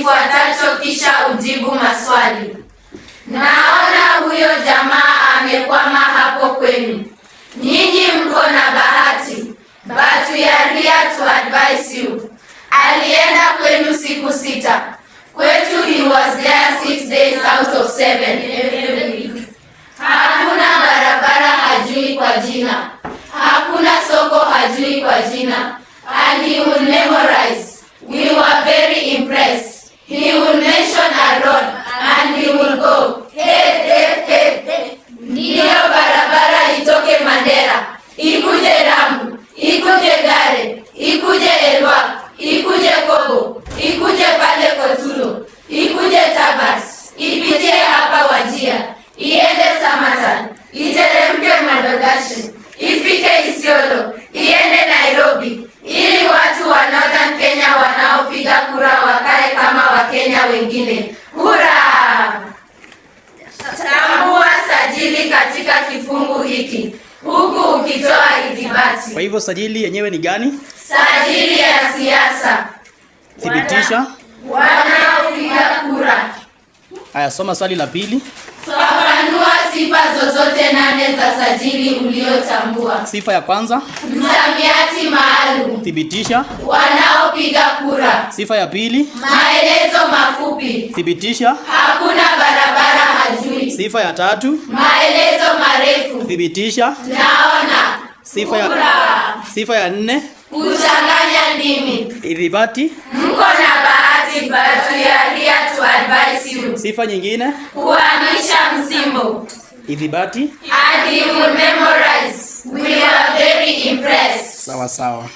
kifuatacho kisha ujibu maswali. Naona huyo jamaa amekwama hapo kwenu. Nyinyi mko na bahati, but we are here to advise you. Alienda kwenu siku 6. Kwetu he was there 6 days out of 7. Hakuna barabara hajui kwa jina. Hakuna soko hajui kwa jina. And he would memorize. We were very impressed. He would mention a road and he would go, hey. Ndiyo barabara itoke Mandera, ikuje Lamu, ikuje Gare, ikuje Elwa, ikuje Kobo, ikuje pale Kotulo, ikuje Tabas, ipitie hapa Wajia, iende Samatan, iteremke Mandogashe, ifike Isiolo, iende Nairobi, ili watu wa Northern Kenya wanaopiga kura wakae kama Wakenya wengine. Hurra! Tambua sajili katika kifungu hiki, huku ukitoa ithibati. Kwa hivyo sajili yenyewe ni gani? Sajili ya siasa. Thibitisha wanaopiga kura. Haya, soma swali la pili. Fafanua sifa zozote 8 za sajili uliotambua. Sifa ya kwanza, msamiati maalum. Thibitisha wanaopiga kura. Sifa ya pili, maelezo mafupi. Thibitisha hakuna barabara hajui. Sifa ya tatu, maelezo marefu. Thibitisha naona. Sifa ya 4, kuchanganya ndimi. Ithibati mko na bahati, but we are here to advise you. Sifa nyingine, kuhamisha msimbo. Ithibati and you will memorize. We are very impressed. Sawa sawa.